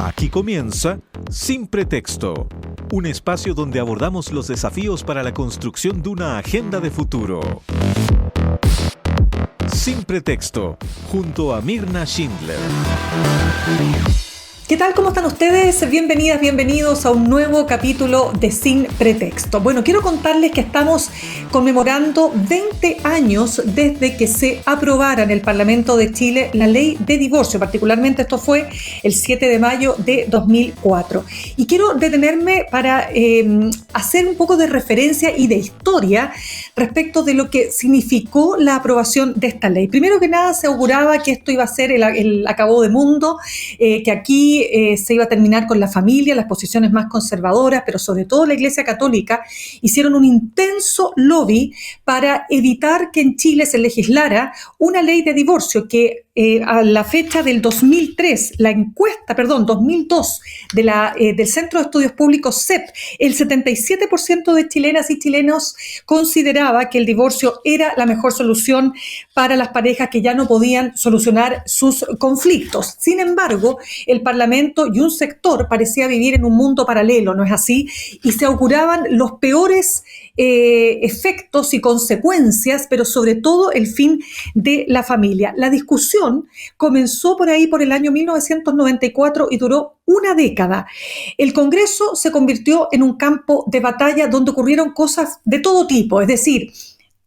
Aquí comienza Sin Pretexto, un espacio donde abordamos los desafíos para la construcción de una agenda de futuro. Sin Pretexto, junto a Mirna Schindler. ¿Qué tal? ¿Cómo están ustedes? Bienvenidas, bienvenidos a un nuevo capítulo de Sin Pretexto. Bueno, quiero contarles que estamos conmemorando 20 años desde que se aprobara en el Parlamento de Chile la ley de divorcio. Particularmente esto fue el 7 de mayo de 2004. Y quiero detenerme para hacer un poco de referencia y de historia respecto de lo que significó la aprobación de esta ley. Primero que nada, se auguraba que esto iba a ser el acabó de mundo, que aquí se iba a terminar con la familia, las posiciones más conservadoras, pero sobre todo la Iglesia Católica hicieron un intenso lobby para evitar que en Chile se legislara una ley de divorcio que a la fecha del 2002 del Centro de Estudios Públicos CEP, el 77% de chilenas y chilenos consideraba que el divorcio era la mejor solución para las parejas que ya no podían solucionar sus conflictos. Sin embargo, el Parlamento y un sector parecía vivir en un mundo paralelo, ¿no es así? Y se auguraban los peores efectos y consecuencias, pero sobre todo el fin de la familia. La discusión comenzó por ahí por el año 1994 y duró una década. El Congreso se convirtió en un campo de batalla donde ocurrieron cosas de todo tipo, es decir,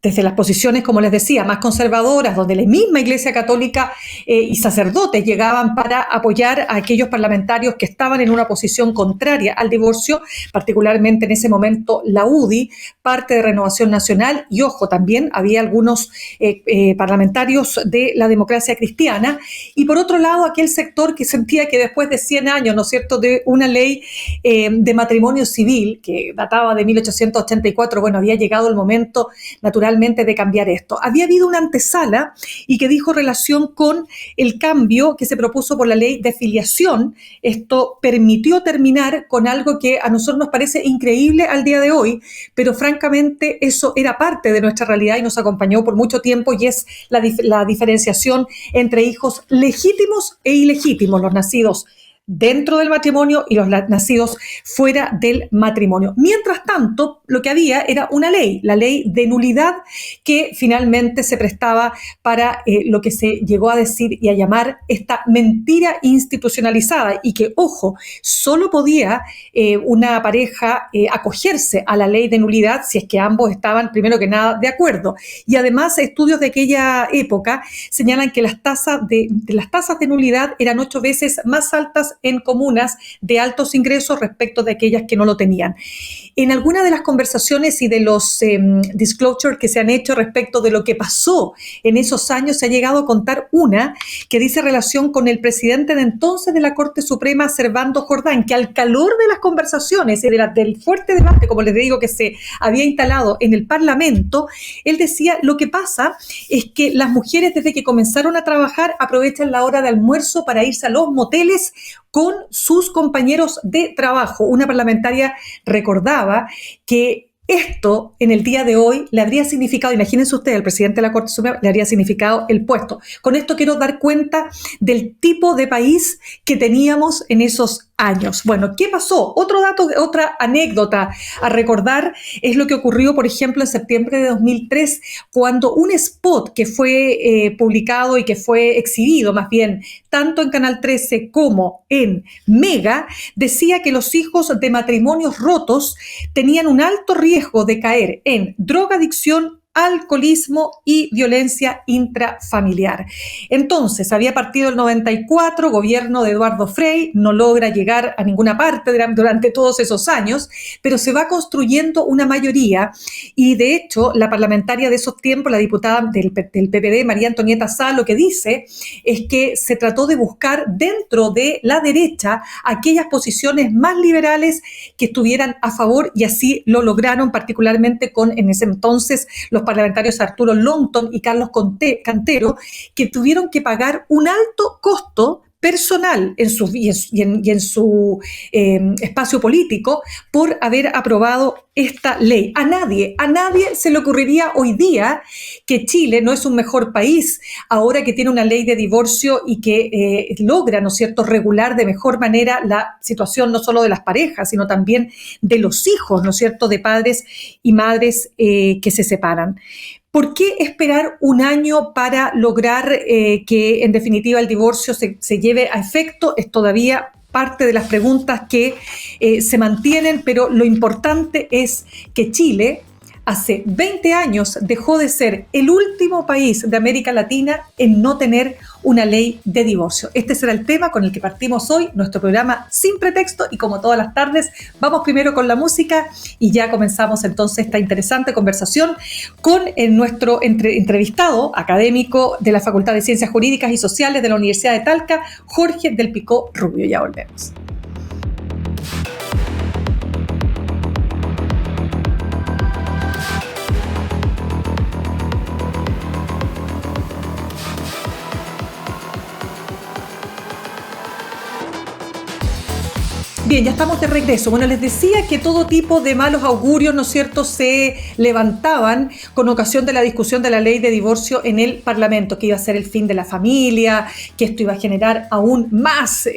desde las posiciones, como les decía, más conservadoras, donde la misma Iglesia Católica y sacerdotes llegaban para apoyar a aquellos parlamentarios que estaban en una posición contraria al divorcio, particularmente en ese momento la UDI, parte de Renovación Nacional, y ojo, también había algunos parlamentarios de la Democracia Cristiana, y por otro lado aquel sector que sentía que después de 100 años, ¿no es cierto?, de una ley de matrimonio civil que databa de 1884, bueno, había llegado el momento natural de cambiar esto. Había habido una antesala y que dijo relación con el cambio que se propuso por la ley de filiación. Esto permitió terminar con algo que a nosotros nos parece increíble al día de hoy, pero francamente eso era parte de nuestra realidad y nos acompañó por mucho tiempo, y es la diferenciación entre hijos legítimos e ilegítimos, los nacidos dentro del matrimonio y los nacidos fuera del matrimonio. Mientras tanto, lo que había era una ley, la ley de nulidad, que finalmente se prestaba para lo que se llegó a decir y a llamar esta mentira institucionalizada, y que, ojo, solo podía una pareja acogerse a la ley de nulidad si es que ambos estaban, primero que nada, de acuerdo. Y además, estudios de aquella época señalan que las tasas de nulidad eran 8 veces más altas en comunas de altos ingresos respecto de aquellas que no lo tenían. En algunas de las conversaciones y de los disclosures que se han hecho respecto de lo que pasó en esos años, se ha llegado a contar una que dice relación con el presidente de entonces de la Corte Suprema, Servando Jordán, que al calor de las conversaciones y del fuerte debate, como les digo, que se había instalado en el Parlamento, él decía: lo que pasa es que las mujeres, desde que comenzaron a trabajar, aprovechan la hora de almuerzo para irse a los moteles con sus compañeros de trabajo. Una parlamentaria recordaba que esto en el día de hoy le habría significado, imagínense ustedes, el presidente de la Corte Suprema le habría significado el puesto. Con esto quiero dar cuenta del tipo de país que teníamos en esos años. Bueno, ¿qué pasó? Otro dato, otra anécdota a recordar es lo que ocurrió, por ejemplo, en septiembre de 2003, cuando un spot que fue publicado y que fue exhibido, más bien, tanto en Canal 13 como en Mega, decía que los hijos de matrimonios rotos tenían un alto riesgo de caer en drogadicción, alcoholismo y violencia intrafamiliar. Entonces, había partido el 94, gobierno de Eduardo Frei, no logra llegar a ninguna parte durante todos esos años, pero se va construyendo una mayoría y, de hecho, la parlamentaria de esos tiempos, la diputada del PPD, María Antonieta Sá, lo que dice es que se trató de buscar dentro de la derecha aquellas posiciones más liberales que estuvieran a favor, y así lo lograron, particularmente con, en ese entonces, los parlamentarios Arturo Longton y Carlos Cantero, que tuvieron que pagar un alto costo personal y en su espacio político por haber aprobado esta ley. A nadie se le ocurriría hoy día que Chile no es un mejor país ahora que tiene una ley de divorcio y que logra, ¿no es cierto?, regular de mejor manera la situación no solo de las parejas, sino también de los hijos, ¿no es cierto?, de padres y madres que se separan. ¿Por qué esperar un año para lograr que en definitiva el divorcio se lleve a efecto? Es todavía parte de las preguntas que se mantienen, pero lo importante es que Chile hace 20 años dejó de ser el último país de América Latina en no tener una ley de divorcio. Este será el tema con el que partimos hoy, nuestro programa Sin Pretexto, y como todas las tardes, vamos primero con la música y ya comenzamos entonces esta interesante conversación con nuestro entrevistado académico de la Facultad de Ciencias Jurídicas y Sociales de la Universidad de Talca, Jorge del Picó Rubio. Ya volvemos. Bien, ya estamos de regreso. Bueno, les decía que todo tipo de malos augurios, ¿no es cierto?, se levantaban con ocasión de la discusión de la ley de divorcio en el Parlamento, que iba a ser el fin de la familia, que esto iba a generar aún más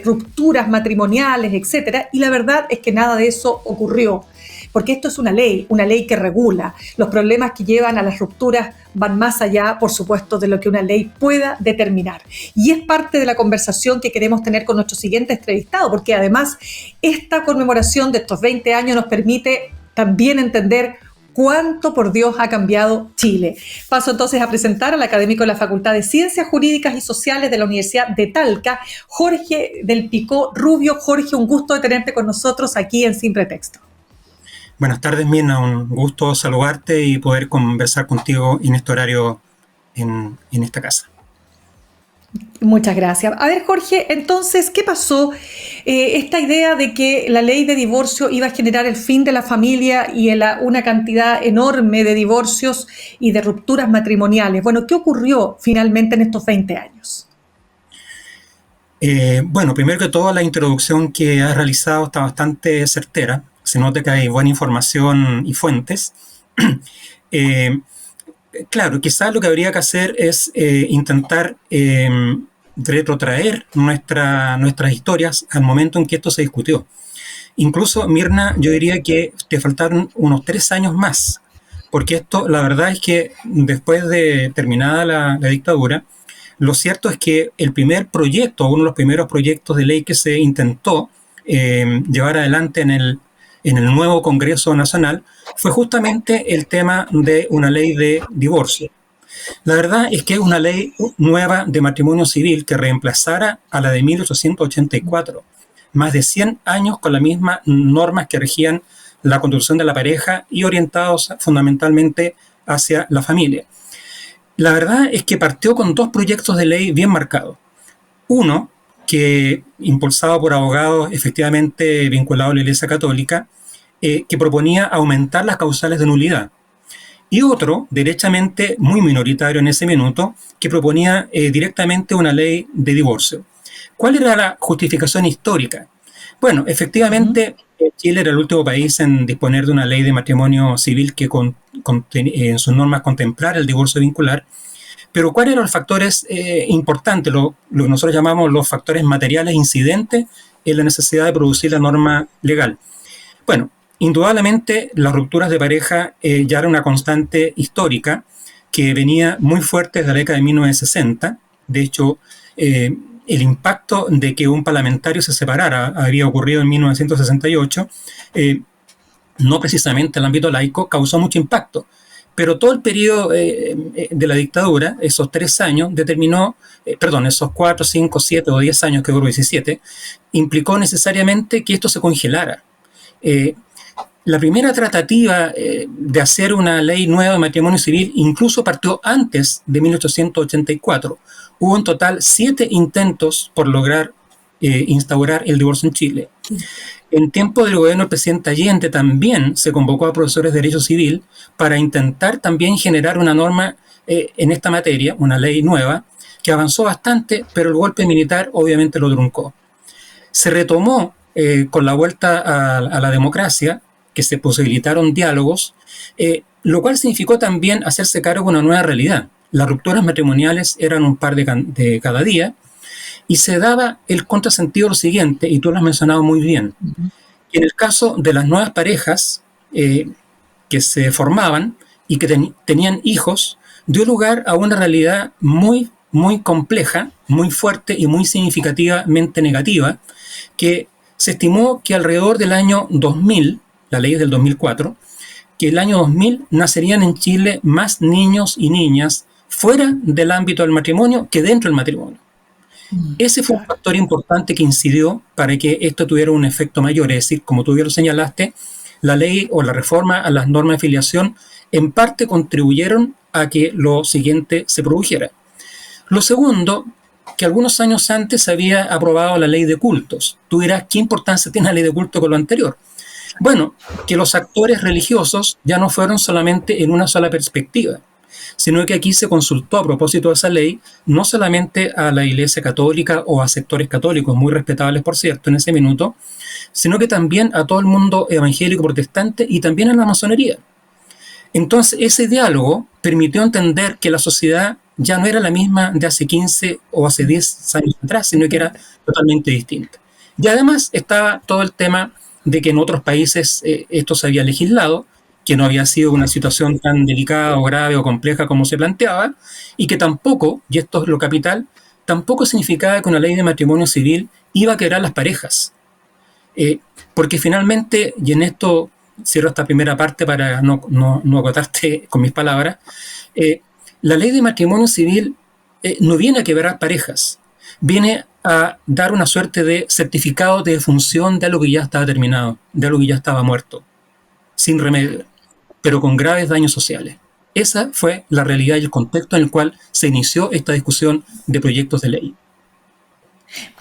rupturas matrimoniales, etcétera. Y la verdad es que nada de eso ocurrió. Porque esto es una ley que regula. Los problemas que llevan a las rupturas van más allá, por supuesto, de lo que una ley pueda determinar. Y es parte de la conversación que queremos tener con nuestro siguiente entrevistado, porque además esta conmemoración de estos 20 años nos permite también entender cuánto, por Dios, ha cambiado Chile. Paso entonces a presentar al académico de la Facultad de Ciencias Jurídicas y Sociales de la Universidad de Talca, Jorge del Picó Rubio. Jorge, un gusto de tenerte con nosotros aquí en Sin Pretexto. Buenas tardes, Mirna. Un gusto saludarte y poder conversar contigo en este horario en esta casa. Muchas gracias. A ver, Jorge, entonces, ¿qué pasó? Esta idea de que la ley de divorcio iba a generar el fin de la familia y una cantidad enorme de divorcios y de rupturas matrimoniales. Bueno, ¿qué ocurrió finalmente en estos 20 años? Bueno, primero que todo, la introducción que has realizado está bastante certera. Se nota que hay buena información y fuentes. Claro, quizás lo que habría que hacer es intentar retrotraer nuestras historias al momento en que esto se discutió. Incluso, Mirna, yo diría que te faltaron unos 3 años más, porque esto, la verdad es que después de terminada la dictadura, lo cierto es que el primer proyecto, uno de los primeros proyectos de ley que se intentó llevar adelante en el nuevo Congreso Nacional fue justamente el tema de una ley de divorcio. La verdad es que es una ley nueva de matrimonio civil que reemplazara a la de 1884. Más de 100 años con las mismas normas que regían la construcción de la pareja y orientados fundamentalmente hacia la familia. La verdad es que partió con 2 proyectos de ley bien marcados. Uno, que impulsado por abogados efectivamente vinculados a la Iglesia Católica, que proponía aumentar las causales de nulidad. Y otro, derechamente muy minoritario en ese minuto, que proponía directamente una ley de divorcio. ¿Cuál era la justificación histórica? Bueno, efectivamente, Chile era el último país en disponer de una ley de matrimonio civil que en sus normas contemplara el divorcio vincular. Pero ¿cuáles eran los factores importantes, lo que nosotros llamamos los factores materiales incidentes en la necesidad de producir la norma legal? Bueno, indudablemente las rupturas de pareja ya era una constante histórica que venía muy fuerte desde la década de 1960. De hecho, el impacto de que un parlamentario se separara había ocurrido en 1968, no precisamente en el ámbito laico, causó mucho impacto. Pero todo el periodo de la dictadura, esos 3 años, esos 4, 5, 7 o 10 años que duró 17, implicó necesariamente que esto se congelara. La primera tratativa de hacer una ley nueva de matrimonio civil incluso partió antes de 1884. Hubo en total 7 intentos por lograr instaurar el divorcio en Chile. En tiempo del gobierno del presidente Allende también se convocó a profesores de Derecho Civil para intentar también generar una norma en esta materia, una ley nueva, que avanzó bastante, pero el golpe militar obviamente lo truncó. Se retomó con la vuelta a la democracia, que se posibilitaron diálogos, lo cual significó también hacerse cargo de una nueva realidad. Las rupturas matrimoniales eran un par de cada día, y se daba el contrasentido lo siguiente, y tú lo has mencionado muy bien. En el caso de las nuevas parejas que se formaban y que tenían hijos, dio lugar a una realidad muy, muy compleja, muy fuerte y muy significativamente negativa, que se estimó que alrededor del año 2000, la ley es del 2004, que el año 2000 nacerían en Chile más niños y niñas fuera del ámbito del matrimonio que dentro del matrimonio. Ese fue un factor importante que incidió para que esto tuviera un efecto mayor. Es decir, como tú bien lo señalaste, la ley o la reforma a las normas de filiación en parte contribuyeron a que lo siguiente se produjera. Lo segundo, que algunos años antes se había aprobado la ley de cultos. Tú dirás, ¿qué importancia tiene la ley de culto con lo anterior? Bueno, que los actores religiosos ya no fueron solamente en una sola perspectiva, sino que aquí se consultó a propósito de esa ley no solamente a la Iglesia Católica o a sectores católicos, muy respetables por cierto en ese minuto, sino que también a todo el mundo evangélico protestante y también a la masonería. Entonces ese diálogo permitió entender que la sociedad ya no era la misma de hace 15 o hace 10 años atrás, sino que era totalmente distinta. Y además estaba todo el tema de que en otros países esto se había legislado, que no había sido una situación tan delicada o grave o compleja como se planteaba, y que tampoco, y esto es lo capital, tampoco significaba que una ley de matrimonio civil iba a quebrar las parejas. Porque finalmente, y en esto cierro esta primera parte para no agotarte con mis palabras, la ley de matrimonio civil no viene a quebrar parejas, viene a dar una suerte de certificado de defunción de algo que ya estaba terminado, de algo que ya estaba muerto, sin remedio, pero con graves daños sociales. Esa fue la realidad y el contexto en el cual se inició esta discusión de proyectos de ley.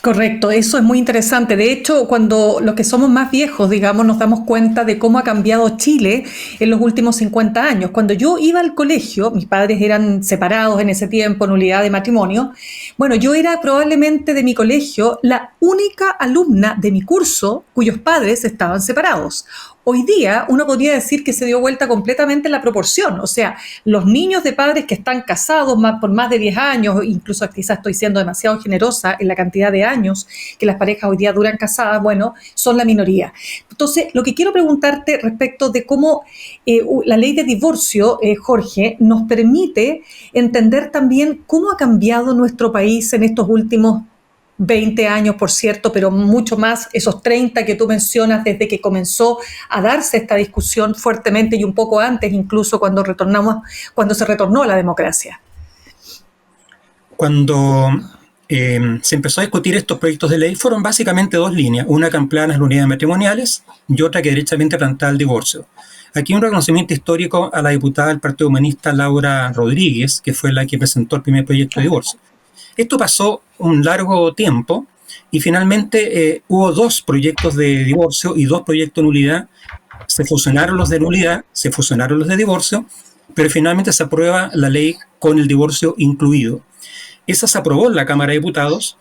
Correcto, eso es muy interesante. De hecho, cuando los que somos más viejos, digamos, nos damos cuenta de cómo ha cambiado Chile en los últimos 50 años. Cuando yo iba al colegio, mis padres eran separados en ese tiempo, en unidad de matrimonio. Bueno, yo era probablemente de mi colegio la única alumna de mi curso cuyos padres estaban separados. Hoy día uno podría decir que se dio vuelta completamente la proporción, o sea, los niños de padres que están casados por más de 10 años, incluso quizás estoy siendo demasiado generosa en la cantidad de años que las parejas hoy día duran casadas, bueno, son la minoría. Entonces, lo que quiero preguntarte respecto de cómo la ley de divorcio, Jorge, nos permite entender también cómo ha cambiado nuestro país en estos últimos 20 años, por cierto, pero mucho más, esos 30 que tú mencionas desde que comenzó a darse esta discusión fuertemente y un poco antes, incluso cuando se retornó a la democracia. Cuando se empezó a discutir estos proyectos de ley, fueron básicamente dos líneas, una que ampliaba las unidades matrimoniales y otra que derechamente planteaba el divorcio. Aquí un reconocimiento histórico a la diputada del Partido Humanista Laura Rodríguez, que fue la que presentó el primer proyecto de divorcio. Esto pasó un largo tiempo y finalmente hubo dos proyectos de divorcio y dos proyectos de nulidad. Se fusionaron los de nulidad, se fusionaron los de divorcio, pero finalmente se aprueba la ley con el divorcio incluido. Esa se aprobó en la Cámara de Diputados,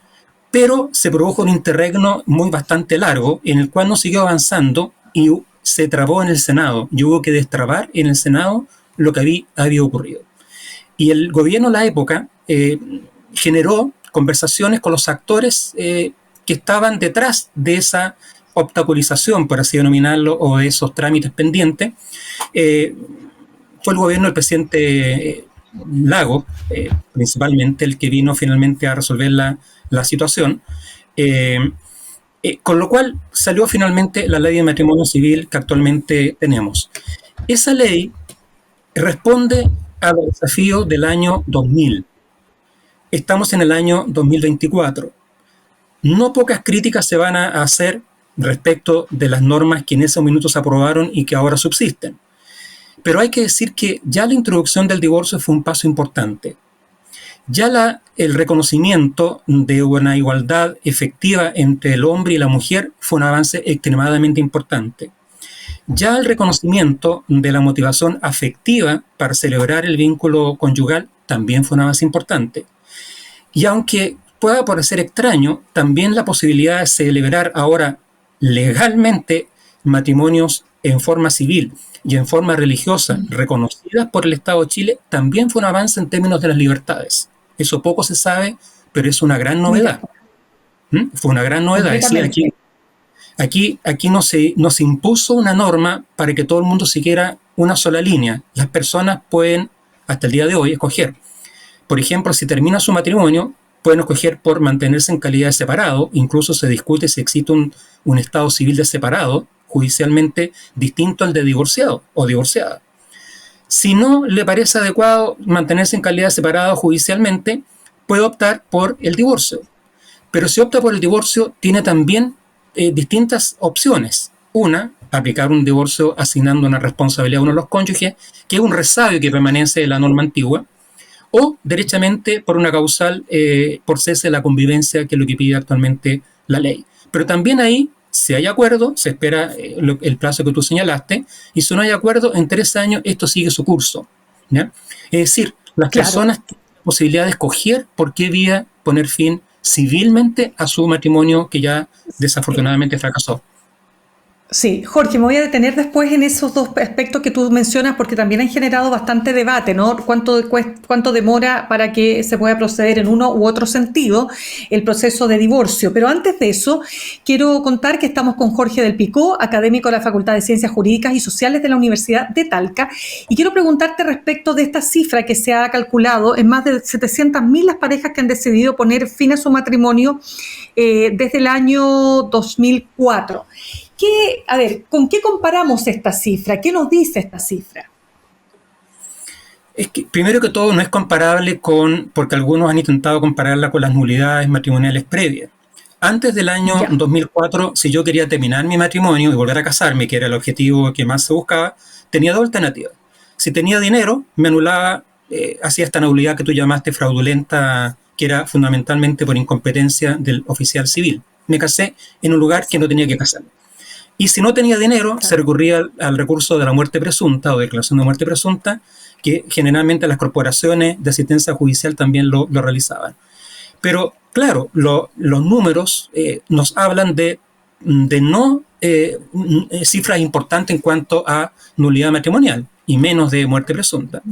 pero se produjo un interregno bastante largo en el cual no siguió avanzando y se trabó en el Senado y hubo que destrabar en el Senado lo que había ocurrido. Y el gobierno de la época generó conversaciones con los actores que estaban detrás de esa obstaculización, por así denominarlo, o de esos trámites pendientes. Fue el gobierno del presidente Lago, principalmente, el que vino finalmente a resolver la situación, con lo cual salió finalmente la ley de matrimonio civil que actualmente tenemos. Esa ley responde a los desafíos del año 2000. Estamos en el año 2024. No pocas críticas se van a hacer respecto de las normas que en ese momento se aprobaron y que ahora subsisten. Pero hay que decir que ya la introducción del divorcio fue un paso importante. Ya el reconocimiento de una igualdad efectiva entre el hombre y la mujer fue un avance extremadamente importante. Ya el reconocimiento de la motivación afectiva para celebrar el vínculo conyugal también fue un avance importante. Y aunque pueda parecer extraño, también la posibilidad de celebrar ahora legalmente matrimonios en forma civil y en forma religiosa reconocidas por el Estado de Chile también fue un avance en términos de las libertades. Eso poco se sabe, pero es una gran novedad. Fue una gran novedad. Es decir, aquí no se impuso una norma para que todo el mundo siguiera una sola línea. Las personas pueden, hasta el día de hoy, escoger. Por ejemplo, si termina su matrimonio, pueden escoger por mantenerse en calidad de separado. Incluso se discute si existe un estado civil de separado, judicialmente distinto al de divorciado o divorciada. Si no le parece adecuado mantenerse en calidad de separado judicialmente, puede optar por el divorcio. Pero si opta por el divorcio, tiene también distintas opciones. Una, aplicar un divorcio asignando una responsabilidad a uno de los cónyuges, que es un resabio que permanece de la norma antigua, o derechamente por una causal por cese de la convivencia, que es lo que pide actualmente la ley. Pero también ahí, si hay acuerdo, se espera el plazo que tú señalaste, y si no hay acuerdo, en 3 años esto sigue su curso, ¿ya? Es decir, las personas tienen la posibilidad de escoger por qué vía poner fin civilmente a su matrimonio que ya desafortunadamente fracasó. Sí, Jorge, me voy a detener después en esos dos aspectos que tú mencionas porque también han generado bastante debate, ¿no? ¿Cuánto demora para que se pueda proceder en uno u otro sentido el proceso de divorcio? Pero antes de eso, quiero contar que estamos con Jorge del Picó, académico de la Facultad de Ciencias Jurídicas y Sociales de la Universidad de Talca, y quiero preguntarte respecto de esta cifra que se ha calculado en más de 700.000 las parejas que han decidido poner fin a su matrimonio desde el año 2004. ¿Con qué comparamos esta cifra? ¿Qué nos dice esta cifra? Es que, primero que todo, no es comparable porque algunos han intentado compararla con las nulidades matrimoniales previas. Antes del año 2004, si yo quería terminar mi matrimonio y volver a casarme, que era el objetivo que más se buscaba, tenía 2 alternativas. Si tenía dinero, me anulaba, hacía esta nulidad que tú llamaste fraudulenta, que era fundamentalmente por incompetencia del oficial civil. Me casé en un lugar que no tenía que casarme. Y si no tenía dinero, se recurría al recurso de la muerte presunta o declaración de muerte presunta, que generalmente las corporaciones de asistencia judicial también lo realizaban. Pero, claro, los números nos hablan de no cifras importantes en cuanto a nulidad matrimonial y menos de muerte presunta.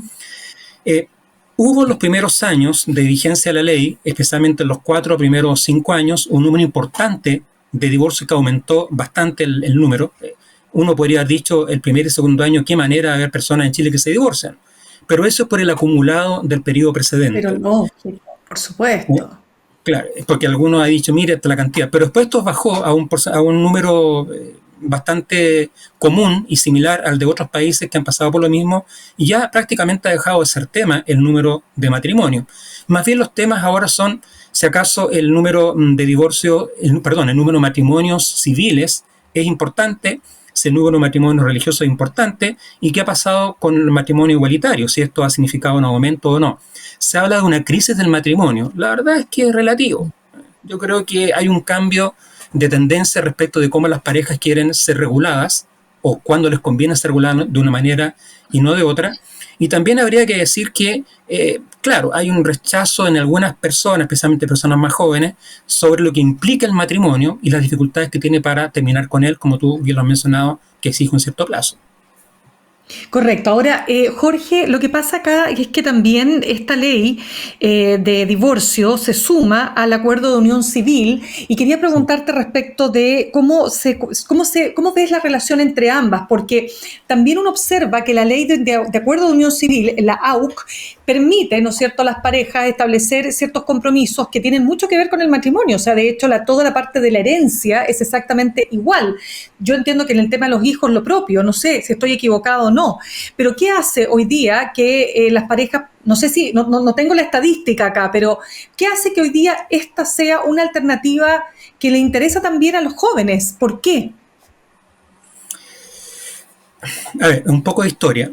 Hubo en los primeros años de vigencia de la ley, especialmente en los 4 primeros 5 años, un número importante de divorcio que aumentó bastante el número. Uno podría haber dicho el primer y segundo año, qué manera de haber personas en Chile que se divorcian. Pero eso es por el acumulado del periodo precedente. Pero no, por supuesto. Claro, porque algunos han dicho, mire, esta la cantidad. Pero después esto bajó a un número bastante común y similar al de otros países que han pasado por lo mismo, y ya prácticamente ha dejado de ser tema el número de matrimonio. Más bien los temas ahora son, si acaso, el número de divorcio, el número de matrimonios civiles es importante, si el número de matrimonios religiosos es importante, y qué ha pasado con el matrimonio igualitario, si esto ha significado un aumento o no. Se habla de una crisis del matrimonio. La verdad es que es relativo. Yo creo que hay un cambio de tendencia respecto de cómo las parejas quieren ser reguladas o cuándo les conviene ser reguladas de una manera y no de otra. Y también habría que decir que, claro, hay un rechazo en algunas personas, especialmente personas más jóvenes, sobre lo que implica el matrimonio y las dificultades que tiene para terminar con él, como tú bien lo has mencionado, que exige un cierto plazo. Correcto. Ahora, Jorge, lo que pasa acá es que también esta ley de divorcio se suma al acuerdo de unión civil y quería preguntarte respecto de cómo ves la relación entre ambas, porque también uno observa que la ley de acuerdo de unión civil, la AUC, permite, ¿no es cierto?, a las parejas establecer ciertos compromisos que tienen mucho que ver con el matrimonio. O sea, de hecho, toda la parte de la herencia es exactamente igual. Yo entiendo que en el tema de los hijos lo propio, no sé si estoy equivocado o no, pero ¿qué hace hoy día que las parejas, no sé si, no tengo la estadística acá, pero ¿qué hace que hoy día esta sea una alternativa que le interesa también a los jóvenes? ¿Por qué? A ver, un poco de historia.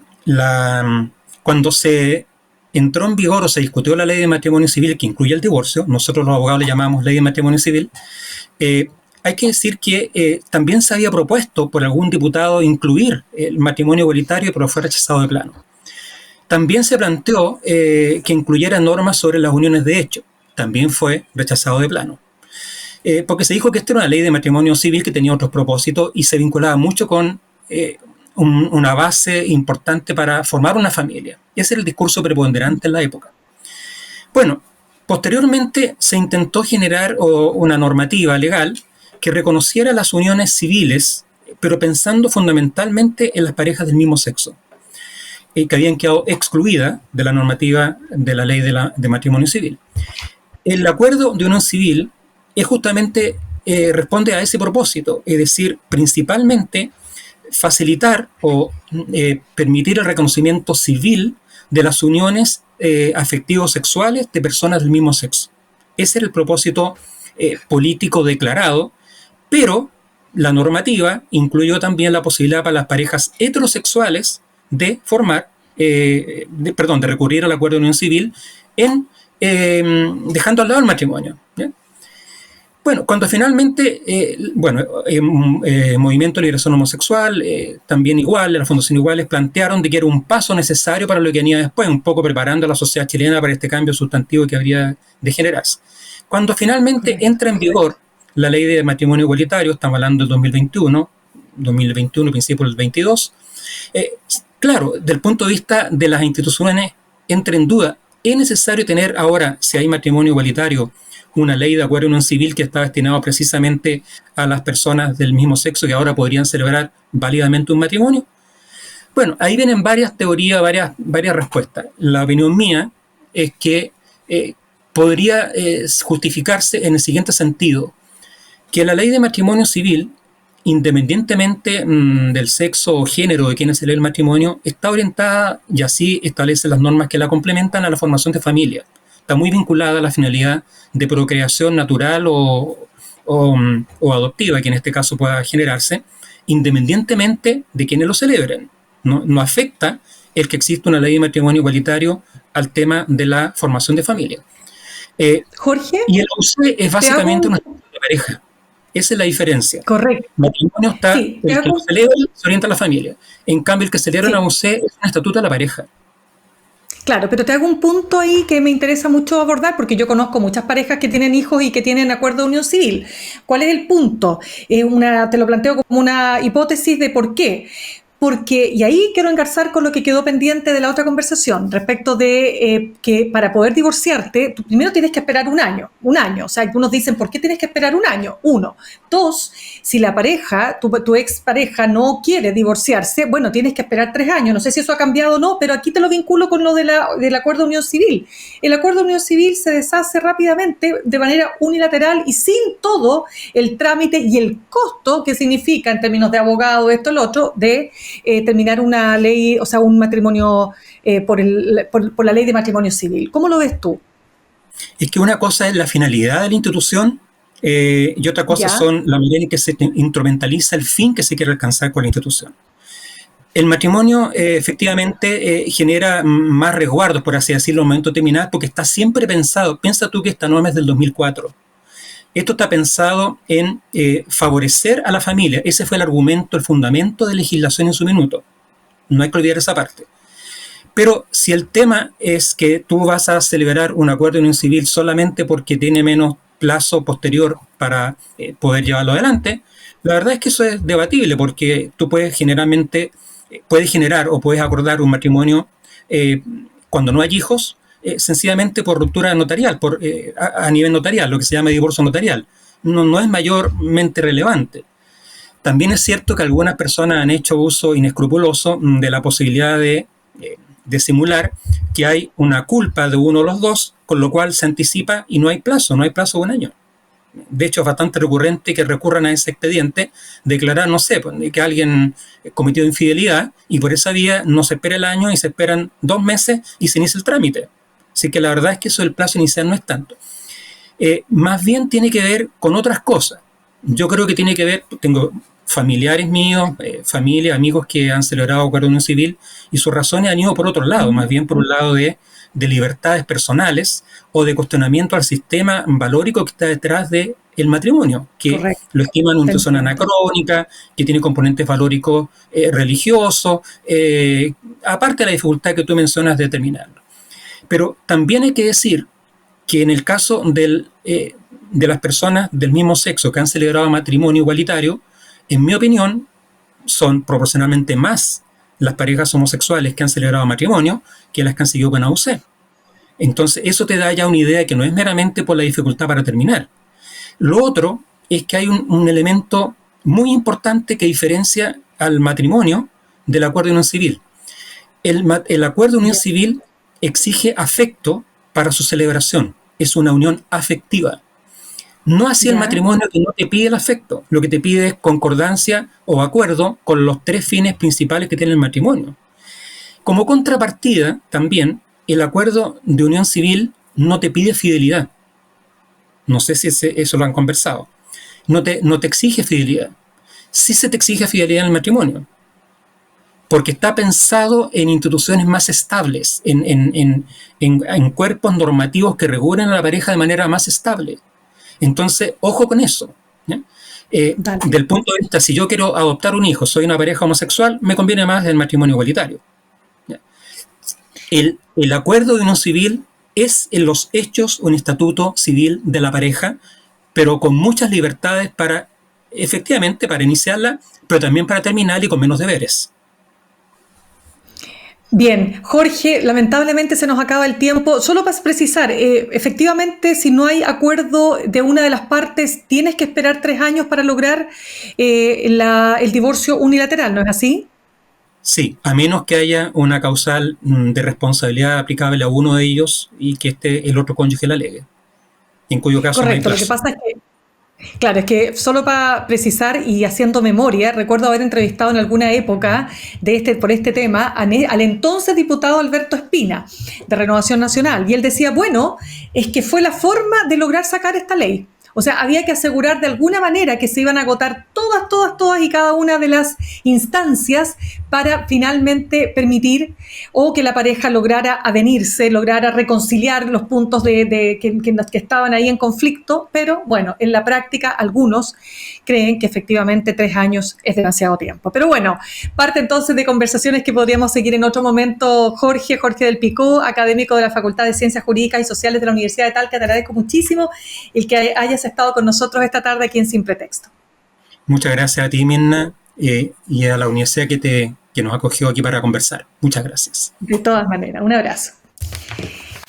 Cuando se entró en vigor o se discutió la ley de matrimonio civil que incluye el divorcio, nosotros los abogados le llamamos ley de matrimonio civil, hay que decir que también se había propuesto por algún diputado incluir el matrimonio igualitario, pero fue rechazado de plano. También se planteó que incluyera normas sobre las uniones de hecho. también fue rechazado de plano. Porque se dijo que esta era una ley de matrimonio civil que tenía otros propósitos y se vinculaba mucho con una base importante para formar una familia. Ese era el discurso preponderante en la época. Bueno, posteriormente se intentó generar una normativa legal que reconociera las uniones civiles, pero pensando fundamentalmente en las parejas del mismo sexo, que habían quedado excluidas de la normativa de la ley de matrimonio civil. El acuerdo de unión civil es justamente responde a ese propósito, es decir, principalmente facilitar o permitir el reconocimiento civil de las uniones afectivos sexuales de personas del mismo sexo. Ese era el propósito político declarado, pero la normativa incluyó también la posibilidad para las parejas heterosexuales de de recurrir al acuerdo de unión civil dejando al lado el matrimonio. ¿Ya? Bueno, cuando finalmente, Movimiento de Liberación Homosexual, también igual, las Fundaciones Iguales, plantearon de que era un paso necesario para lo que venía después, un poco preparando a la sociedad chilena para este cambio sustantivo que habría de generarse. Cuando finalmente entra en vigor la ley de matrimonio igualitario, estamos hablando del 2021, principio del 22, claro, desde el punto de vista de las instituciones, entra en duda, ¿es necesario tener ahora, si hay matrimonio igualitario, una ley de acuerdo de unión civil que está destinado precisamente a las personas del mismo sexo que ahora podrían celebrar válidamente un matrimonio? Bueno, ahí vienen varias teorías, varias respuestas. La opinión mía es que podría justificarse en el siguiente sentido, que la ley de matrimonio civil, independientemente del sexo o género de quienes celebra el matrimonio, está orientada, y así establece las normas que la complementan, a la formación de familia. Está muy vinculada a la finalidad de procreación natural o adoptiva, que en este caso pueda generarse, independientemente de quienes lo celebren. No afecta el que exista una ley de matrimonio igualitario al tema de la formación de familia. Jorge. Y el AUC es básicamente una institución de pareja. Esa es la diferencia. Correcto. El matrimonio está, el que lo celebra se orienta a la familia. En cambio, el que celebra una AUC es un estatuto de la pareja. Claro, pero te hago un punto ahí que me interesa mucho abordar porque yo conozco muchas parejas que tienen hijos y que tienen acuerdo de unión civil. ¿Cuál es el punto? Te lo planteo como una hipótesis de por qué. Porque, y ahí quiero engarzar con lo que quedó pendiente de la otra conversación, respecto de que para poder divorciarte, tú primero tienes que esperar un año. O sea, algunos dicen, ¿por qué tienes que esperar un año? Uno. Dos, si la pareja, tu expareja no quiere divorciarse, bueno, tienes que esperar 3 años. No sé si eso ha cambiado o no, pero aquí te lo vinculo con lo del acuerdo de unión civil. El acuerdo de unión civil se deshace rápidamente de manera unilateral y sin todo el trámite y el costo que significa en términos de abogado, esto, lo otro, de terminar una ley, o sea, un matrimonio por la ley de matrimonio civil. ¿Cómo lo ves tú? Es que una cosa es la finalidad de la institución y otra cosa son la manera en que se instrumentaliza el fin que se quiere alcanzar con la institución. El matrimonio efectivamente genera más resguardos, por así decirlo, en un momento determinado, porque está siempre pensado. Piensa tú que esta norma es del 2004. Esto está pensado en favorecer a la familia. Ese fue el argumento, el fundamento de legislación en su minuto. No hay que olvidar esa parte. Pero si el tema es que tú vas a celebrar un acuerdo de unión civil solamente porque tiene menos plazo posterior para poder llevarlo adelante, la verdad es que eso es debatible porque tú puedes generar o puedes acordar un matrimonio cuando no hay hijos, sencillamente por ruptura notarial, a nivel notarial, lo que se llama divorcio notarial. No es mayormente relevante. También es cierto que algunas personas han hecho uso inescrupuloso de la posibilidad de simular que hay una culpa de uno de los dos, con lo cual se anticipa y no hay plazo de un año. De hecho, es bastante recurrente que recurran a ese expediente, declarar, no sé, que alguien cometió infidelidad y por esa vía no se espera el año y se esperan 2 meses y se inicia el trámite. Así que la verdad es que eso del plazo inicial no es tanto. Más bien tiene que ver con otras cosas. Yo creo que tiene que ver, tengo familiares míos, familia, amigos que han celebrado acuerdo de unión civil y sus razones han ido por otro lado, más bien por un lado de libertades personales o de cuestionamiento al sistema valórico que está detrás del matrimonio, que correcto, lo estiman una institución anacrónica, que tiene componentes valóricos religiosos, aparte de la dificultad que tú mencionas de determinarlo. Pero también hay que decir que en el caso de las personas del mismo sexo que han celebrado matrimonio igualitario, en mi opinión, son proporcionalmente más las parejas homosexuales que han celebrado matrimonio que las que han seguido con AUC. Entonces, eso te da ya una idea que no es meramente por la dificultad para terminar. Lo otro es que hay un elemento muy importante que diferencia al matrimonio del acuerdo de unión civil. El acuerdo de unión civil exige afecto para su celebración. Es una unión afectiva. No así el matrimonio, que no te pide el afecto. Lo que te pide es concordancia o acuerdo con los 3 fines principales que tiene el matrimonio. Como contrapartida, también, el acuerdo de unión civil no te pide fidelidad. No sé si eso lo han conversado. No te exige fidelidad. Sí se te exige fidelidad en el matrimonio, porque está pensado en instituciones más estables, en cuerpos normativos que regulan a la pareja de manera más estable. Entonces, ojo con eso. Del punto de vista, si yo quiero adoptar un hijo, soy una pareja homosexual, me conviene más el matrimonio igualitario. El acuerdo de unión civil es en los hechos un estatuto civil de la pareja, pero con muchas libertades para, efectivamente, para iniciarla, pero también para terminar y con menos deberes. Bien, Jorge, lamentablemente se nos acaba el tiempo. Solo para precisar, efectivamente, si no hay acuerdo de una de las partes, tienes que esperar 3 años para lograr el divorcio unilateral, ¿no es así? Sí, a menos que haya una causal de responsabilidad aplicable a uno de ellos y que el otro cónyuge la alegue, en cuyo caso correcto, no hay plazo. Lo que pasa es que claro, es que solo para precisar y haciendo memoria, recuerdo haber entrevistado en alguna época por este tema al entonces diputado Alberto Espina, de Renovación Nacional, y él decía, bueno, es que fue la forma de lograr sacar esta ley. O sea, había que asegurar de alguna manera que se iban a agotar todas y cada una de las instancias para finalmente permitir o que la pareja lograra avenirse, lograra reconciliar los puntos que estaban ahí en conflicto, pero bueno, en la práctica algunos creen que efectivamente 3 años es demasiado tiempo. Pero bueno, parte entonces de conversaciones que podríamos seguir en otro momento. Jorge del Picó, académico de la Facultad de Ciencias Jurídicas y Sociales de la Universidad de Talca, te agradezco muchísimo el que hayas estado con nosotros esta tarde aquí en Sin Pretexto. Muchas gracias a ti, Mirna, y a la universidad que nos acogió aquí para conversar. Muchas gracias. De todas maneras, un abrazo.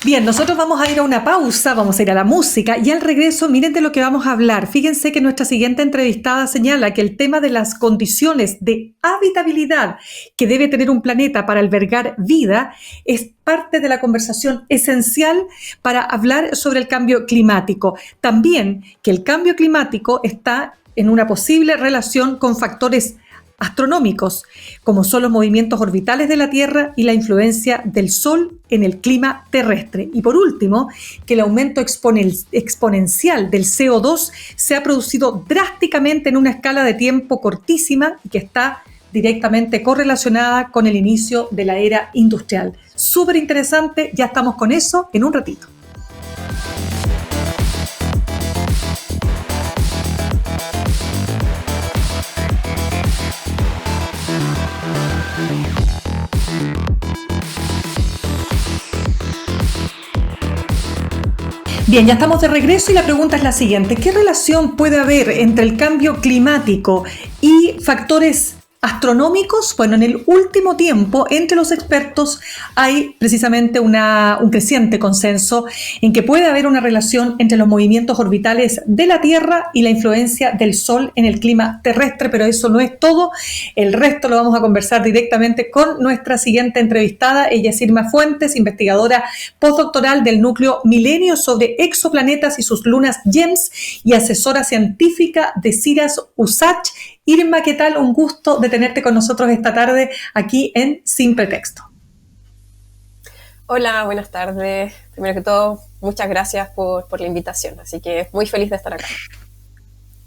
Bien, nosotros vamos a ir a una pausa, vamos a ir a la música y al regreso, miren de lo que vamos a hablar. Fíjense que nuestra siguiente entrevistada señala que el tema de las condiciones de habitabilidad que debe tener un planeta para albergar vida es parte de la conversación esencial para hablar sobre el cambio climático. También que el cambio climático está en una posible relación con factores astronómicos, como son los movimientos orbitales de la Tierra y la influencia del Sol en el clima terrestre. Y por último, que el aumento exponencial del CO2 se ha producido drásticamente en una escala de tiempo cortísima y que está directamente correlacionada con el inicio de la era industrial. Súper interesante, ya estamos con eso en un ratito. Bien, ya estamos de regreso y la pregunta es la siguiente. ¿Qué relación puede haber entre el cambio climático y factores astronómicos? Bueno, en el último tiempo, entre los expertos hay precisamente un creciente consenso en que puede haber una relación entre los movimientos orbitales de la Tierra y la influencia del Sol en el clima terrestre, pero eso no es todo. El resto lo vamos a conversar directamente con nuestra siguiente entrevistada. Ella es Irma Fuentes, investigadora postdoctoral del Núcleo Milenio sobre exoplanetas y sus lunas GEMS y asesora científica de CIRAS-USACH. Irma, ¿qué tal? Un gusto de tenerte con nosotros esta tarde aquí en Sin Pretexto. Hola, buenas tardes. Primero que todo, muchas gracias por la invitación, así que muy feliz de estar acá.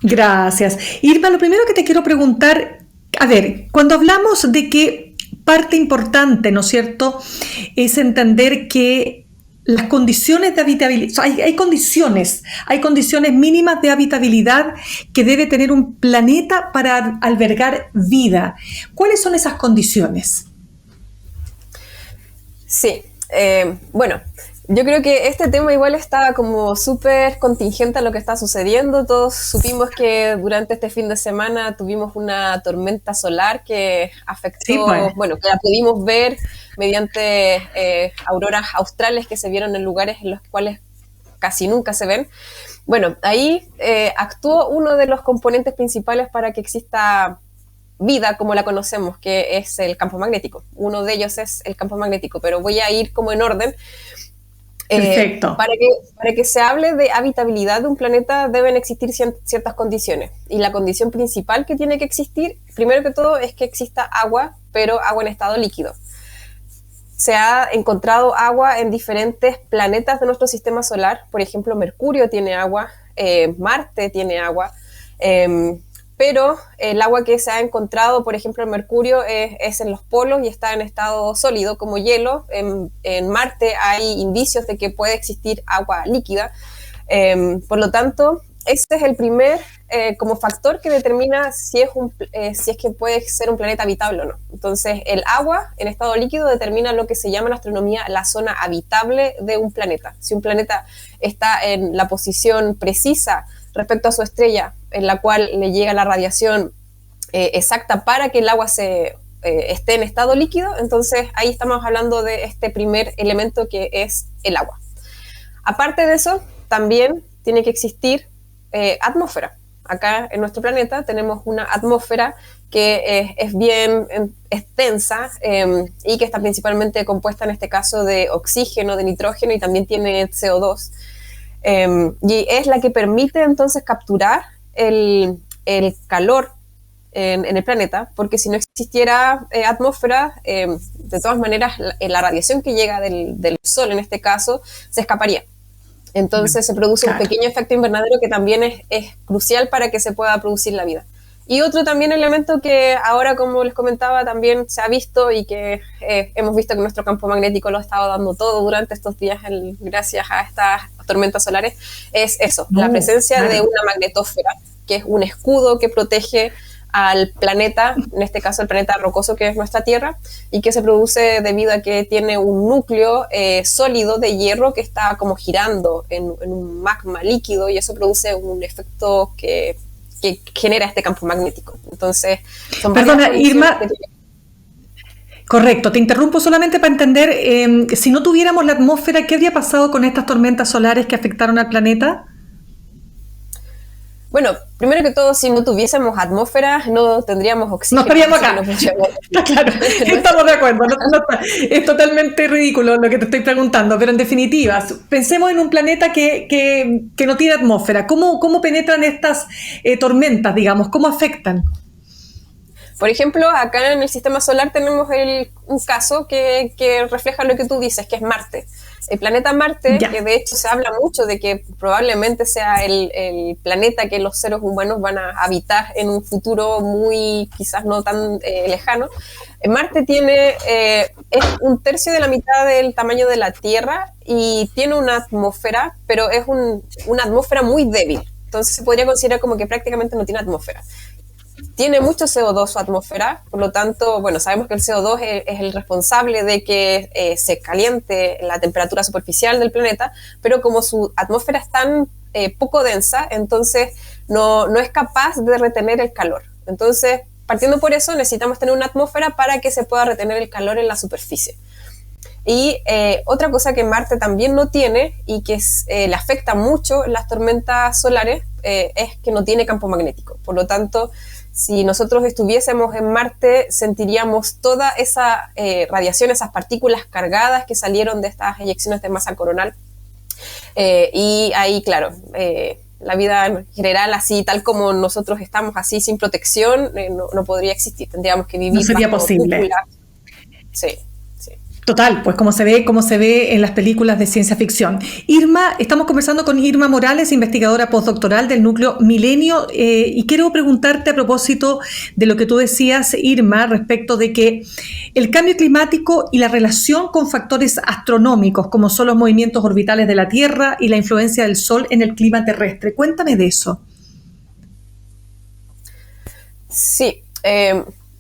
Gracias. Irma, lo primero que te quiero preguntar, a ver, cuando hablamos de que parte importante, ¿no es cierto?, es entender que las condiciones de habitabilidad, hay condiciones mínimas de habitabilidad que debe tener un planeta para albergar vida. ¿Cuáles son esas condiciones? Sí, bueno, Yo creo que este tema igual está como súper contingente a lo que está sucediendo. Todos supimos que durante este fin de semana tuvimos una tormenta solar que afectó, Sí, pues. bueno, que la pudimos ver mediante auroras australes que se vieron en lugares en los cuales casi nunca se ven. Bueno, ahí actuó uno de los componentes principales para que exista vida como la conocemos, que es el campo magnético. Uno de ellos es el campo magnético, pero voy a ir como en orden. Perfecto. Para que se hable de habitabilidad de un planeta deben existir ciertas condiciones. Y la condición principal que tiene que existir, primero que todo, es que exista agua, pero agua en estado líquido. Se ha encontrado agua en diferentes planetas de nuestro sistema solar. Por ejemplo, Mercurio tiene agua, Marte tiene agua, pero el agua que se ha encontrado, por ejemplo, en Mercurio es en los polos y está en estado sólido como hielo. En Marte hay indicios de que puede existir agua líquida. Por lo tanto, este es el primer como factor que determina si es que puede ser un planeta habitable o no. Entonces, el agua en estado líquido determina lo que se llama en astronomía la zona habitable de un planeta. Si un planeta está en la posición precisa respecto a su estrella, en la cual le llega la radiación exacta para que el agua esté en estado líquido, entonces ahí estamos hablando de este primer elemento que es el agua. Aparte de eso, también tiene que existir atmósfera. Acá en nuestro planeta tenemos una atmósfera que es bien extensa y que está principalmente compuesta en este caso de oxígeno, de nitrógeno y también tiene CO2. Y es la que permite entonces capturar el calor en el planeta, porque si no existiera atmósfera, de todas maneras la radiación que llega del Sol en este caso se escaparía. Entonces se produce un pequeño efecto invernadero que también es crucial para que se pueda producir la vida. Y otro también elemento que ahora, como les comentaba, también se ha visto y que hemos visto que nuestro campo magnético lo ha estado dando todo durante estos días gracias a estas tormentas solares, es eso, la presencia de una magnetósfera, que es un escudo que protege al planeta, en este caso el planeta rocoso que es nuestra Tierra, y que se produce debido a que tiene un núcleo sólido de hierro que está como girando en un magma líquido, y eso produce un efecto que genera este campo magnético. Entonces, son Perdona, Irma. Correcto, te interrumpo solamente para entender, si no tuviéramos la atmósfera, ¿qué habría pasado con estas tormentas solares que afectaron al planeta? Bueno, primero que todo, si no tuviésemos atmósfera, no tendríamos oxígeno. Nos estaríamos acá. Está claro, estamos de acuerdo. Es totalmente ridículo lo que te estoy preguntando, pero en definitiva, pensemos en un planeta que no tiene atmósfera. ¿Cómo penetran estas tormentas, digamos? ¿Cómo afectan? Por ejemplo, acá en el sistema solar tenemos un caso que refleja lo que tú dices, que es Marte. El planeta Marte, que de hecho se habla mucho de que probablemente sea el planeta que los seres humanos van a habitar en un futuro muy, quizás no tan lejano. Marte es un tercio de la mitad del tamaño de la Tierra y tiene una atmósfera, pero es una atmósfera muy débil. Entonces se podría considerar como que prácticamente no tiene atmósfera. Tiene mucho CO2 su atmósfera, por lo tanto, bueno, sabemos que el CO2 es el responsable de que se caliente la temperatura superficial del planeta, pero como su atmósfera es tan poco densa, entonces no es capaz de retener el calor. Entonces, partiendo por eso, necesitamos tener una atmósfera para que se pueda retener el calor en la superficie. Y otra cosa que Marte también no tiene y que le afecta mucho las tormentas solares es que no tiene campo magnético. Por lo tanto, si nosotros estuviésemos en Marte, sentiríamos toda esa radiación, esas partículas cargadas que salieron de estas eyecciones de masa coronal. Y ahí, claro, la vida en general, así tal como nosotros estamos, así sin protección, no podría existir. Tendríamos que vivir. No sería posible. Cúpula. Sí. Total, pues como se ve en las películas de ciencia ficción. Irma, estamos conversando con Irma Morales, investigadora postdoctoral del núcleo Milenio, y quiero preguntarte a propósito de lo que tú decías, Irma, respecto de que el cambio climático y la relación con factores astronómicos, como son los movimientos orbitales de la Tierra y la influencia del Sol en el clima terrestre. Cuéntame de eso. Sí,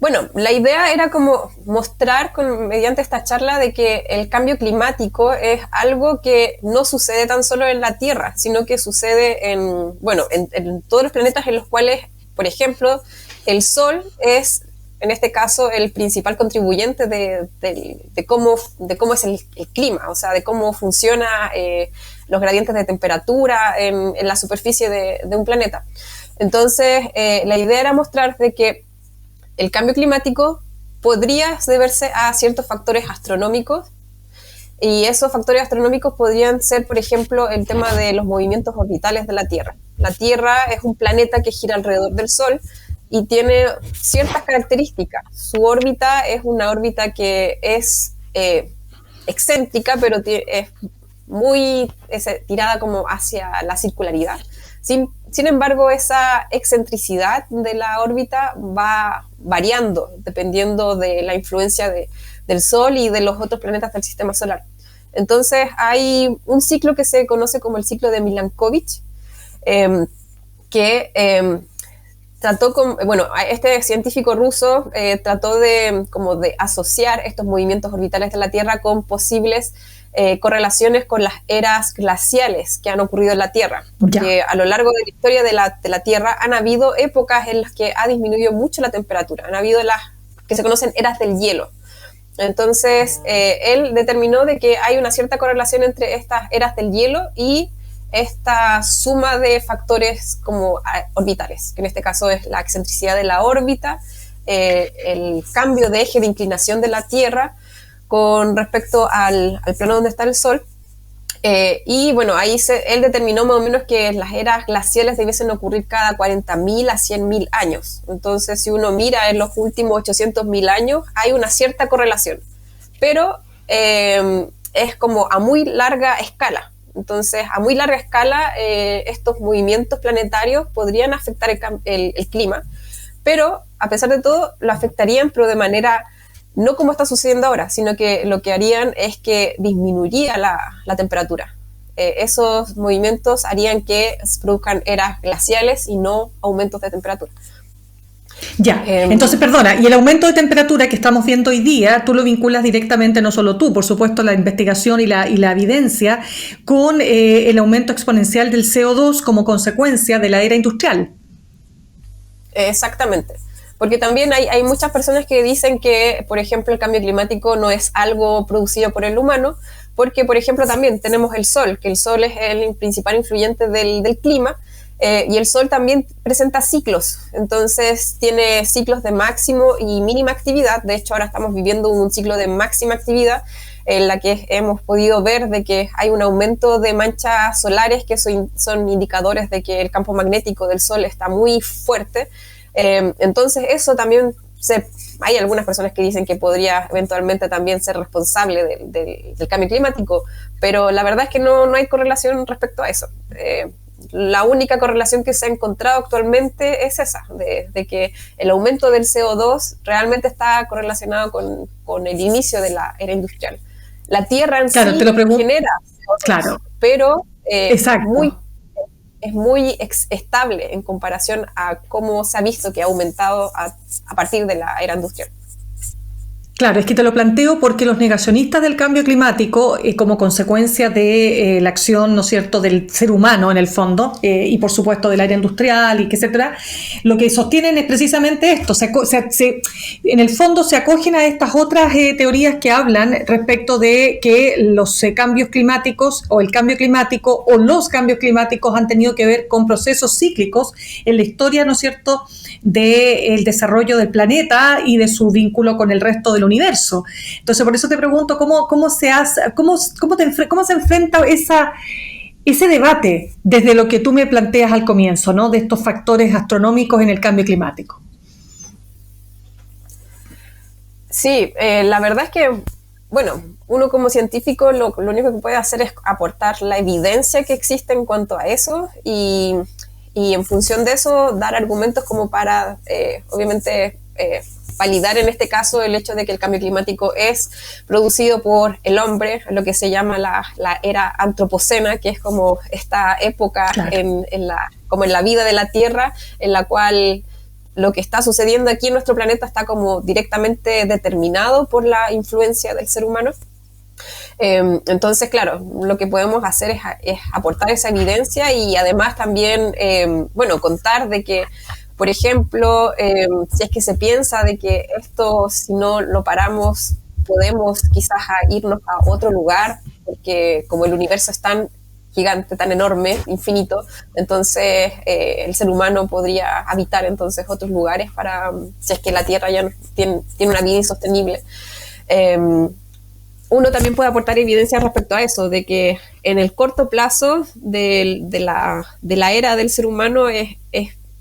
Bueno, la idea era como mostrar mediante esta charla de que el cambio climático es algo que no sucede tan solo en la Tierra, sino que sucede en todos los planetas en los cuales, por ejemplo, el Sol es, en este caso, el principal contribuyente de cómo es el clima, o sea, de cómo funciona los gradientes de temperatura en la superficie de un planeta. Entonces, la idea era mostrar de que el cambio climático podría deberse a ciertos factores astronómicos, y esos factores astronómicos podrían ser, por ejemplo, el tema de los movimientos orbitales de la Tierra. La Tierra es un planeta que gira alrededor del Sol y tiene ciertas características. Su órbita es una órbita que es excéntrica, pero es muy tirada como hacia la circularidad. Sin embargo, esa excentricidad de la órbita va variando dependiendo de la influencia del Sol y de los otros planetas del sistema solar. Entonces, hay un ciclo que se conoce como el ciclo de Milankovitch, que trató este científico ruso trató de asociar estos movimientos orbitales de la Tierra con posibles correlaciones con las eras glaciales que han ocurrido en la Tierra, porque a lo largo de la historia de la Tierra han habido épocas en las que ha disminuido mucho la temperatura, han habido las que se conocen eras del hielo. Entonces, él determinó de que hay una cierta correlación entre estas eras del hielo y esta suma de factores como orbitales, que en este caso es la excentricidad de la órbita, el cambio de eje de inclinación de la Tierra con respecto al plano donde está el Sol. Y bueno, ahí él determinó más o menos que las eras glaciales debiesen ocurrir cada 40.000 a 100.000 años. Entonces, si uno mira en los últimos 800.000 años, hay una cierta correlación, pero es como a muy larga escala. Entonces, a muy larga escala, estos movimientos planetarios podrían afectar el clima, pero a pesar de todo, lo afectarían, pero de manera no como está sucediendo ahora, sino que lo que harían es que disminuiría la temperatura. Esos movimientos harían que se produzcan eras glaciales y no aumentos de temperatura. Ya, entonces, perdona, y el aumento de temperatura que estamos viendo hoy día, tú lo vinculas directamente, no solo tú, por supuesto, la investigación y la evidencia, con el aumento exponencial del CO2 como consecuencia de la era industrial. Exactamente. Porque también hay muchas personas que dicen que, por ejemplo, el cambio climático no es algo producido por el humano, porque, por ejemplo, también tenemos el Sol, que el Sol es el principal influyente del clima, y el Sol también presenta ciclos. Entonces, tiene ciclos de máximo y mínima actividad. De hecho, ahora estamos viviendo un ciclo de máxima actividad, en la que hemos podido ver de que hay un aumento de manchas solares que son indicadores de que el campo magnético del Sol está muy fuerte. Entonces eso también hay algunas personas que dicen que podría eventualmente también ser responsable del cambio climático, pero la verdad es que no hay correlación respecto a eso. La única correlación que se ha encontrado actualmente es esa, de que el aumento del CO2 realmente está correlacionado con el inicio de la era industrial. La Tierra en sí genera CO2, pero es muy estable en comparación a cómo se ha visto que ha aumentado a partir de la era industrial. Claro, es que te lo planteo porque los negacionistas del cambio climático, como consecuencia de la acción, ¿no es cierto?, del ser humano en el fondo, y por supuesto de la era industrial y etcétera, lo que sostienen es precisamente esto. En el fondo se acogen a estas otras teorías que hablan respecto de que los cambios climáticos o el cambio climático o los cambios climáticos han tenido que ver con procesos cíclicos en la historia, ¿no es cierto?, del desarrollo del planeta y de su vínculo con el resto del universo. Entonces, por eso te pregunto cómo se enfrenta ese debate desde lo que tú me planteas al comienzo, ¿no?, de estos factores astronómicos en el cambio climático. Sí, la verdad es que, bueno, uno como científico lo único que puede hacer es aportar la evidencia que existe en cuanto a eso y en función de eso dar argumentos como para, obviamente, validar en este caso el hecho de que el cambio climático es producido por el hombre, lo que se llama la era antropocena, que es como esta época, claro, como en la vida de la Tierra, en la cual lo que está sucediendo aquí en nuestro planeta está como directamente determinado por la influencia del ser humano. Entonces, claro, lo que podemos hacer es aportar esa evidencia y además también, contar de que, por ejemplo, si es que se piensa de que esto, si no lo paramos, podemos quizás irnos a otro lugar, porque como el universo es tan gigante, tan enorme, infinito, entonces el ser humano podría habitar entonces otros lugares para, si es que la Tierra ya no tiene una vida insostenible. Uno también puede aportar evidencia respecto a eso, de que en el corto plazo de la era del ser humano es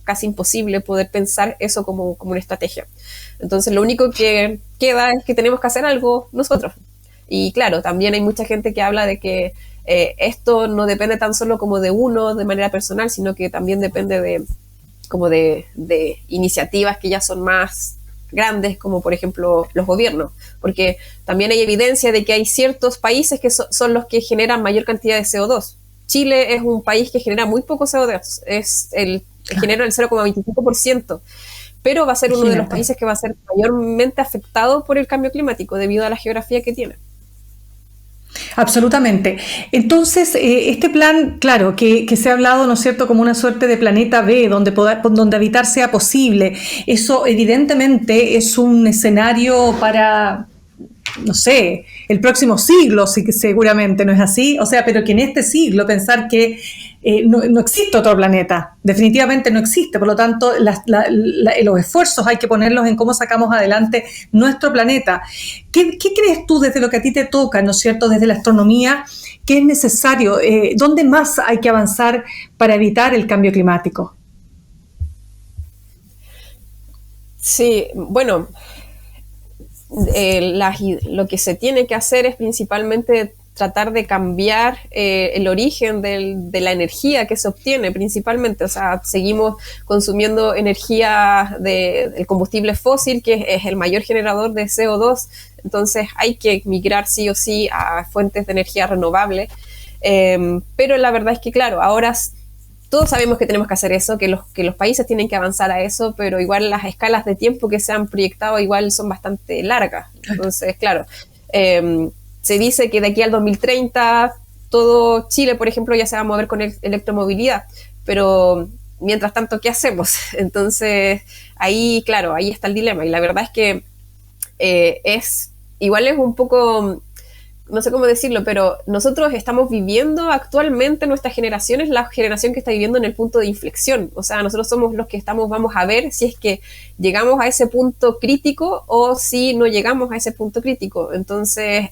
casi imposible poder pensar eso como una estrategia. Entonces lo único que queda es que tenemos que hacer algo nosotros. Y claro, también hay mucha gente que habla de que esto no depende tan solo como de uno de manera personal, sino que también depende de iniciativas que ya son más grandes, como por ejemplo los gobiernos, porque también hay evidencia de que hay ciertos países que son los que generan mayor cantidad de CO2. Chile es un país que genera muy poco CO2, genera el 0,25%, pero va a ser uno de los países que va a ser mayormente afectado por el cambio climático debido a la geografía que tiene. Absolutamente. Entonces, este plan, claro, que se ha hablado, ¿no es cierto?, como una suerte de planeta B, donde habitar sea posible, eso evidentemente es un escenario para, no sé, el próximo siglo, sí, que seguramente no es así, o sea, pero que en este siglo pensar que no existe otro planeta, definitivamente no existe, por lo tanto los esfuerzos hay que ponerlos en cómo sacamos adelante nuestro planeta. ¿Qué crees tú desde lo que a ti te toca, ¿no es cierto?, desde la astronomía, qué es necesario, dónde más hay que avanzar para evitar el cambio climático? Sí, bueno, lo que se tiene que hacer es principalmente tratar de cambiar el origen de la energía que se obtiene principalmente. O sea, seguimos consumiendo energía del combustible fósil, que es el mayor generador de CO2, entonces hay que migrar sí o sí a fuentes de energía renovable. Pero la verdad es que, claro, ahora todos sabemos que tenemos que hacer eso, que los países tienen que avanzar a eso, pero igual las escalas de tiempo que se han proyectado igual son bastante largas. Entonces, claro, se dice que de aquí al 2030 todo Chile, por ejemplo, ya se va a mover con electromovilidad, pero mientras tanto, ¿qué hacemos? Entonces, ahí, claro, ahí está el dilema, y la verdad es que igual es un poco, no sé cómo decirlo, pero nosotros estamos viviendo actualmente, nuestra generación es la generación que está viviendo en el punto de inflexión. O sea, nosotros somos los que vamos a ver si es que llegamos a ese punto crítico o si no llegamos a ese punto crítico. Entonces,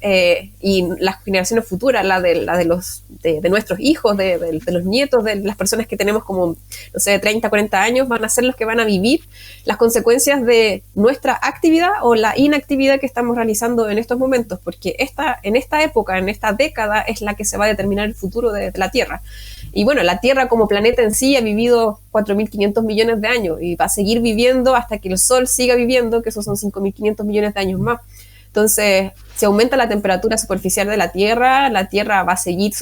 y las generaciones futuras, la de nuestros hijos, de los nietos, de las personas que tenemos como, no sé, 30, 40 años, van a ser los que van a vivir las consecuencias de nuestra actividad o la inactividad que estamos realizando en estos momentos, porque en esta época, en esta década, es la que se va a determinar el futuro de la Tierra. Y bueno, la Tierra como planeta en sí ha vivido 4.500 millones de años y va a seguir viviendo hasta que el Sol siga viviendo, que esos son 5.500 millones de años más. Entonces, si aumenta la temperatura superficial de la Tierra va a seguir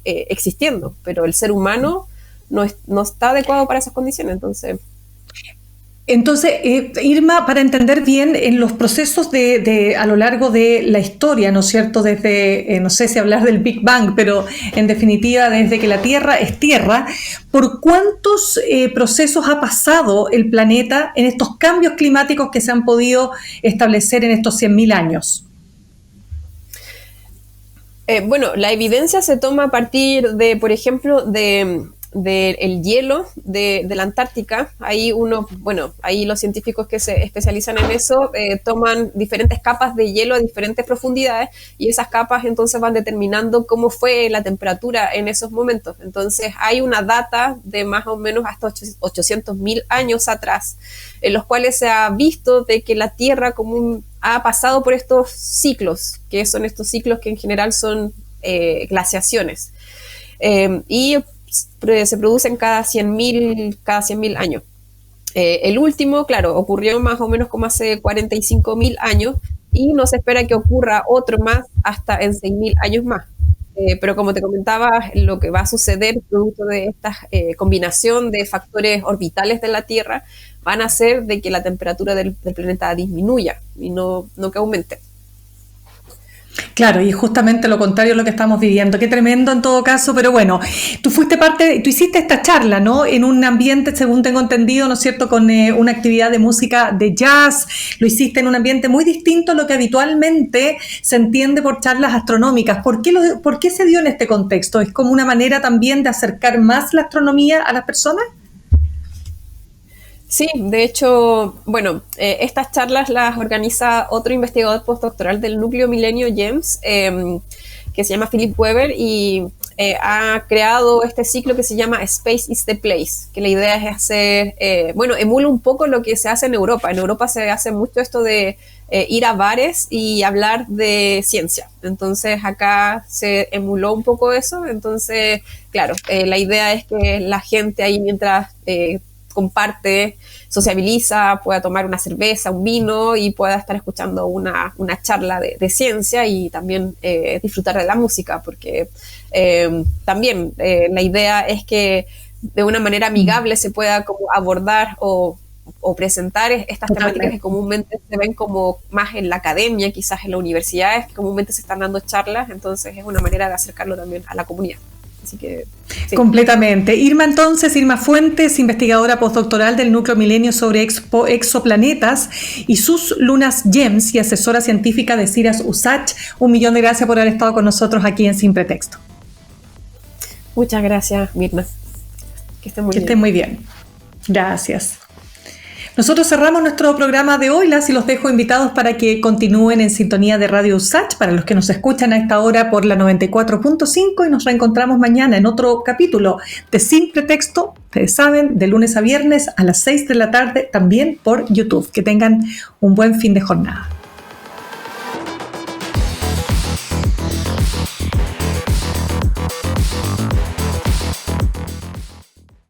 existiendo, pero el ser humano no está adecuado para esas condiciones. Entonces, Irma, para entender bien en los procesos a lo largo de la historia, ¿no es cierto? Desde, no sé si hablar del Big Bang, pero en definitiva desde que la Tierra es Tierra, ¿por cuántos procesos ha pasado el planeta en estos cambios climáticos que se han podido establecer en estos 100.000 años? Bueno, la evidencia se toma a partir de, por ejemplo, del hielo de la Antártica. Ahí los científicos que se especializan en eso toman diferentes capas de hielo a diferentes profundidades y esas capas entonces van determinando cómo fue la temperatura en esos momentos. Entonces hay una data de más o menos hasta 800.000 años atrás, en los cuales se ha visto de que la Tierra ha pasado por estos ciclos, que son estos ciclos que en general son glaciaciones. Y se producen cada 100.000 años. El último, claro, ocurrió más o menos como hace 45.000 años y no se espera que ocurra otro más hasta en 6.000 años más. pero como te comentaba, lo que va a suceder producto de esta combinación de factores orbitales de la Tierra van a hacer de que la temperatura del planeta disminuya y no que aumente. Claro, y justamente lo contrario es lo que estamos viviendo. Qué tremendo en todo caso, pero bueno, tú hiciste esta charla, ¿no? En un ambiente, según tengo entendido, ¿no es cierto?, con una actividad de música de jazz. Lo hiciste en un ambiente muy distinto a lo que habitualmente se entiende por charlas astronómicas. ¿Por qué se dio en este contexto? ¿Es como una manera también de acercar más la astronomía a las personas? Sí, de hecho, bueno, estas charlas las organiza otro investigador postdoctoral del núcleo Milenio GEMS, que se llama Philip Weber, y ha creado este ciclo que se llama Space is the Place, que la idea es hacer, emula un poco lo que se hace en Europa. En Europa se hace mucho esto de ir a bares y hablar de ciencia. Entonces acá se emuló un poco eso. Entonces, claro, la idea es que la gente ahí mientras comparte, sociabiliza, pueda tomar una cerveza, un vino y pueda estar escuchando una charla de ciencia y también disfrutar de la música, porque también la idea es que de una manera amigable se pueda como abordar o presentar estas temáticas que comúnmente se ven como más en la academia, quizás en las universidades, que comúnmente se están dando charlas. Entonces es una manera de acercarlo también a la comunidad. Así que, sí. Completamente. Irma Fuentes, investigadora postdoctoral del Núcleo Milenio sobre exoplanetas y sus lunas GEMS y asesora científica de CIRAS USACH. 1.000.000 de gracias por haber estado con nosotros aquí en Sin Pretexto. Muchas gracias, Mirna. Que estén muy bien. Gracias. Nosotros cerramos nuestro programa de hoy, y los dejo invitados para que continúen en sintonía de Radio USACH, para los que nos escuchan a esta hora por la 94.5, y nos reencontramos mañana en otro capítulo de Sin Pretexto, ustedes saben, de lunes a viernes a las 6 de la tarde, también por YouTube. Que tengan un buen fin de jornada.